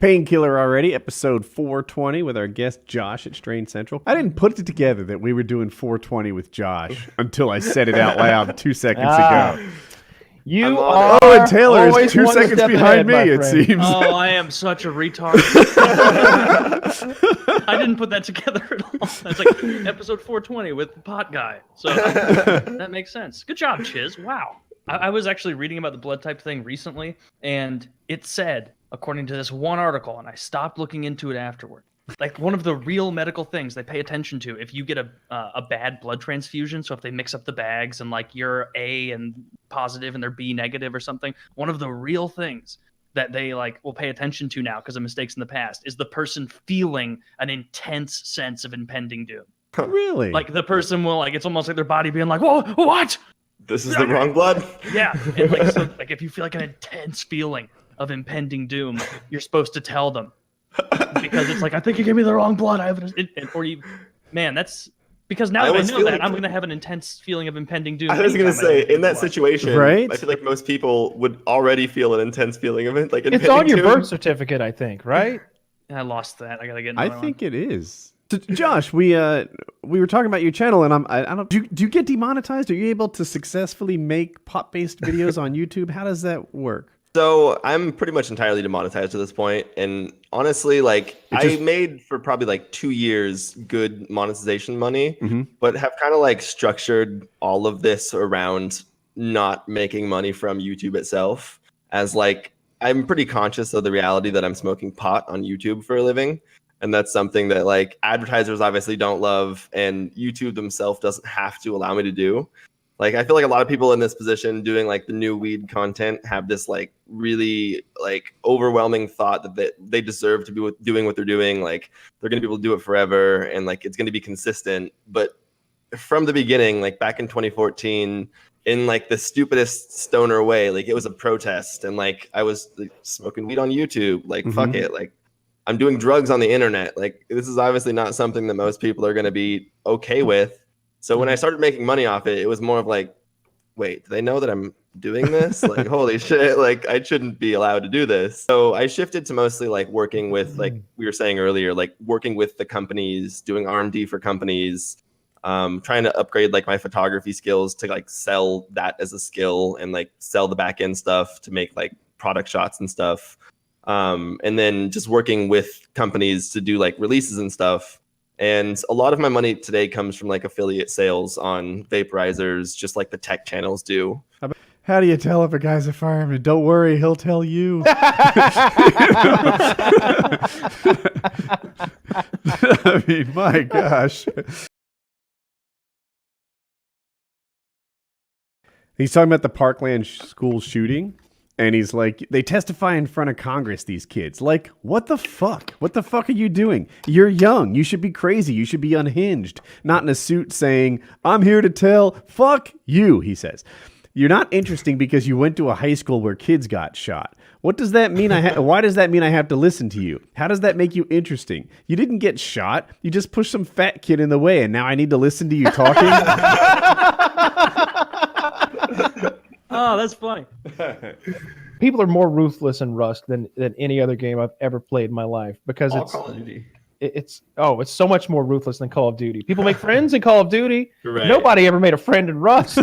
Painkiller already, episode 420 with our guest Josh at Strain Central. I didn't put it together that we were doing 420 with Josh until I said it out loud 2 seconds ago. You are and Taylor is 2 seconds behind ahead, me, it seems. Oh, I am such a retard. I didn't put that together at all. That's like episode 420 with the pot guy. So that makes sense. Good job, Chiz. Wow. I was actually reading about the blood type thing recently, and it said, according to this one article, and I stopped looking into it afterward, like one of the real medical things they pay attention to if you get a bad blood transfusion. So if they mix up the bags and like you're A and positive and they're B negative or something, one of the real things that they like will pay attention to now because of mistakes in the past is the person feeling an intense sense of impending doom. Really? Like the person will like, it's almost like their body being like, whoa, what? This is the wrong blood? Yeah. And like, so, like if you feel like an intense feeling of impending doom, you're supposed to tell them. Because it's like, I think you gave me the wrong blood. That's because now that I know that, I'm going to have an intense feeling of impending doom. I was going to say, in that situation, right? I feel like most people would already feel an intense feeling of it. Like it's on your birth certificate, I think, right? I lost that. I got to get I think it is. So, Josh, we were taling about your channel, and I don't. Do you get demonetized? Are you able to successfully make pot-based videos on YouTube? How does that work? So I'm pretty much entirely demonetized at this point, and honestly, like I made for probably like 2 years good monetization money, but have kind of like structured all of this around not making money from YouTube itself. As like I'm pretty conscious of the reality that I'm smoking pot on YouTube for a living, and that's something that like advertisers obviously don't love, and YouTube themselves doesn't have to allow me to do. Like, I feel like a lot of people in this position doing like the new weed content have this like really like overwhelming thought that they deserve to be doing what they're doing. Like they're going to be able to do it forever and like it's going to be consistent. But from the beginning, like back in 2014, in like the stupidest stoner way, like it was a protest and like I was like, smoking weed on YouTube. Like, fuck it. Like I'm doing drugs on the internet. Like this is obviously not something that most people are going to be okay with. So when I started making money off it, it was more of like, wait, do they know that I'm doing this? Like, holy shit, like I shouldn't be allowed to do this. So I shifted to mostly like working with, like we were saying earlier, like working with the companies, doing R&D for companies, trying to upgrade like my photography skills to like sell that as a skill and like sell the back end stuff to make like product shots and stuff. And then just working with companies to do like releases and stuff. And a lot of my money today comes from like affiliate sales on vaporizers, just like the tech channels do. How do you tell if a guy's a fireman? Don't worry, he'll tell you. I mean, my gosh. He's talking about the Parkland school shooting. And he's like, they testify in front of Congress, these kids. Like, what the fuck? What the fuck are you doing? You're young. You should be crazy. You should be unhinged. Not in a suit saying, I'm here to tell, fuck you, he says. You're not interesting because you went to a high school where kids got shot. What does that mean? Why does that mean I have to listen to you? How does that make you interesting? You didn't get shot. You just pushed some fat kid in the way, and now I need to listen to you talking? Oh, that's funny. People are more ruthless in Rust than any other game I've ever played in my life because it's so much more ruthless than Call of Duty. People make friends in Call of Duty. Right. Nobody ever made a friend in Rust.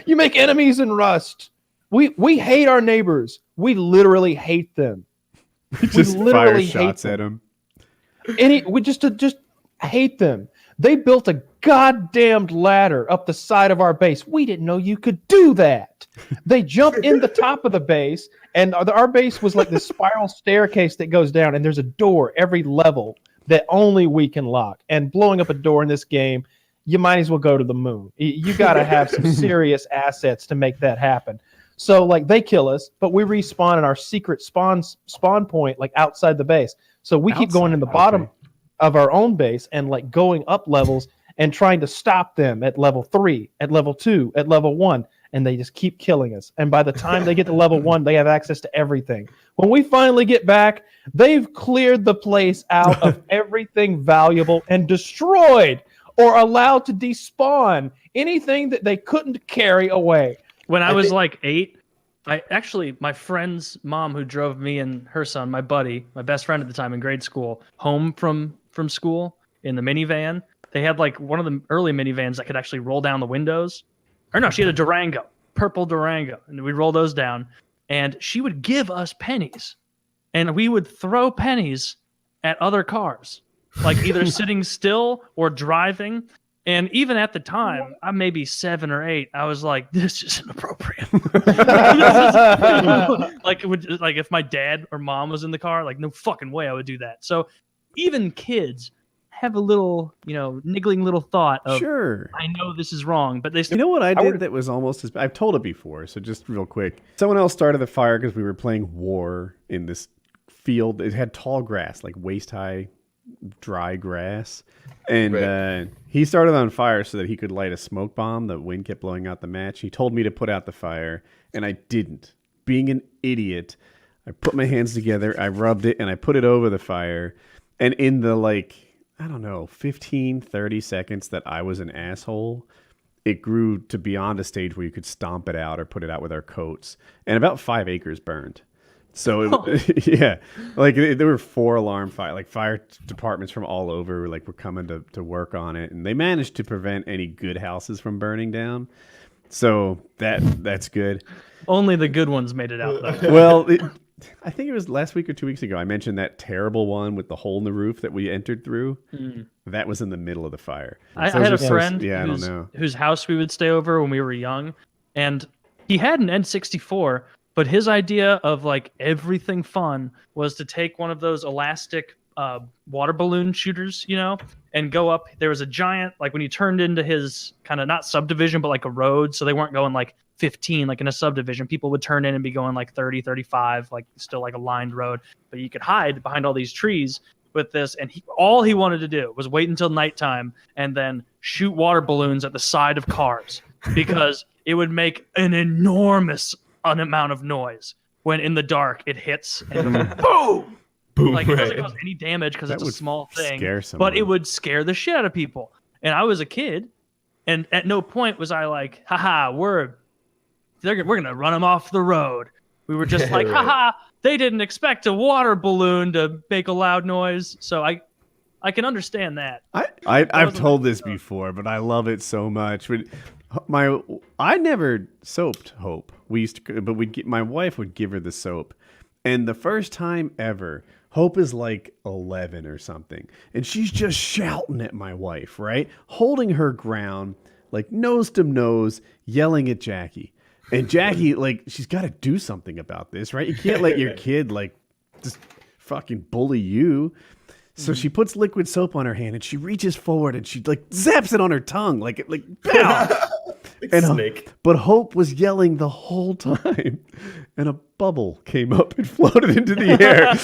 You make enemies in Rust. We hate our neighbors. We literally hate them. Just fire shots at them. We just hate them. They built a goddamned ladder up the side of our base. We didn't know you could do that. They jump in the top of the base, and our base was like this spiral staircase that goes down, and there's a door every level that only we can lock. And blowing up a door in this game, you might as well go to the moon. You got to have some serious assets to make that happen. So like they kill us, but we respawn in our secret spawn point like outside the base. So we keep going in the bottom of our own base and like going up levels and trying to stop them at level 3, at level 2, at level 1, and they just keep killing us. And by the time they get to level 1, they have access to everything. When we finally get back, they've cleared the place out of everything valuable and destroyed or allowed to despawn anything that they couldn't carry away. When I was like 8, My friend's mom who drove me and her son, my buddy, my best friend at the time in grade school, home from school in the minivan. They had like one of the early minivans that could actually roll down the windows. Or no, she had a Durango, purple Durango, and we'd roll those down. And she would give us pennies, and we would throw pennies at other cars, like either sitting still or driving. And even at the time, I'm maybe 7 or 8. I was like, "This is inappropriate." Like, if my dad or mom was in the car, like, no fucking way I would do that. So, even kids have a little, niggling little thought of, Sure. I know this is wrong, but they still. You know what I did that was almost as I've told it before, so just real quick. Someone else started the fire because we were playing war in this field. It had tall grass, like waist-high, dry grass. And he started on fire so that he could light a smoke bomb. The wind kept blowing out the match. He told me to put out the fire, and I didn't. Being an idiot, I put my hands together, I rubbed it, and I put it over the fire. And in the, 15, 30 seconds that I was an asshole, it grew to beyond a stage where you could stomp it out or put it out with our coats. And about 5 acres burned. So, yeah, there were 4 alarm fire departments from all over were coming to work on it. And they managed to prevent any good houses from burning down. So that's good. Only the good ones made it out, though. Well, I think it was last week or 2 weeks ago. I mentioned that terrible one with the hole in the roof that we entered through. That was in the middle of the fire. I had a friend whose house we would stay over when we were young, and he had an N64, but his idea of everything fun was to take one of those elastic water balloon shooters, and go up. There was a giant, when you turned into his kind of not subdivision, but a road, so they weren't going 15 in a subdivision. People would turn in and be going 30, 35, still a lined road, but you could hide behind all these trees with this. And all he wanted to do was wait until nighttime and then shoot water balloons at the side of cars because it would make an enormous amount of noise when in the dark it hits and boom. Boom, it doesn't cause any damage because it's a small thing, but it would scare the shit out of people. And I was a kid, and at no point was I like, haha, we're going to run them off the road. We were just like, haha, they didn't expect a water balloon to make a loud noise. So I can understand that. I've told this before, but I love it so much. I never soaped Hope. My wife would give her the soap. And the first time ever, Hope is 11 or something. And she's just shouting at my wife, right? Holding her ground, nose to nose, yelling at Jackie. And Jackie, she's got to do something about this, right? You can't let your kid, just fucking bully you. So she puts liquid soap on her hand, and she reaches forward, and she, zaps it on her tongue, pow! Snake. But Hope was yelling the whole time, and a bubble came up and floated into the air.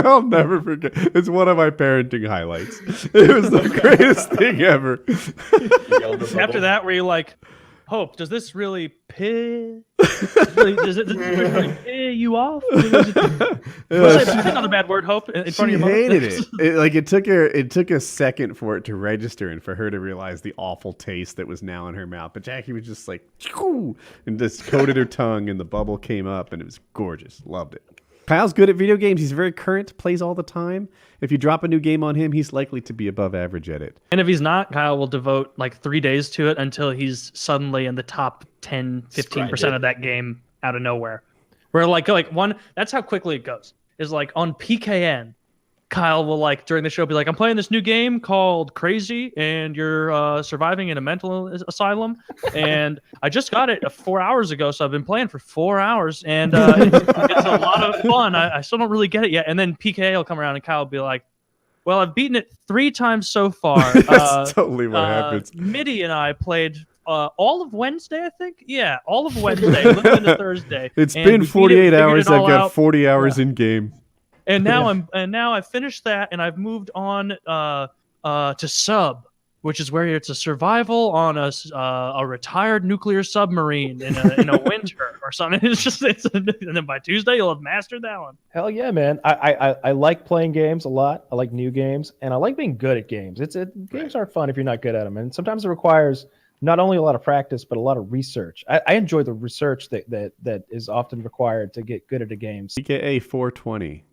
I'll never forget. It's one of my parenting highlights. It was the greatest thing ever. After that, were you like, Hope, does this really piss? Does it really piss you off? Another bad word, Hope. In front of your hated it. It took a second for it to register and for her to realize the awful taste that was now in her mouth. But Jackie was just and just coated her tongue, and the bubble came up, and it was gorgeous. Loved it. Kyle's good at video games. He's very current, plays all the time. If you drop a new game on him, he's likely to be above average at it. And if he's not, Kyle will devote 3 days to it until he's suddenly in the top 10, 15% of that game out of nowhere. Where that's how quickly it goes. Is on PKN, Kyle will during the show be I'm playing this new game called Crazy, and you're surviving in a mental asylum, and I just got it 4 hours ago, so I've been playing for 4 hours, and it's a lot of fun. I still don't really get it yet. And then PKA will come around, and Kyle will be like, well, I've beaten it 3 times so far. That's totally what happens. Mitty and I played all of Wednesday, I think. Yeah, all of Wednesday, living into Thursday. It's been 48 hours. I've got 40 hours in game. And now I finished that, and I've moved on to Sub, which is where it's a survival on a retired nuclear submarine in a winter or something. And then by Tuesday you'll have mastered that one. Hell yeah, man! I like playing games a lot. I like new games, and I like being good at games. Games aren't fun if you're not good at them, and sometimes it requires not only a lot of practice, but a lot of research. I enjoy the research that is often required to get good at a game. PKA 420.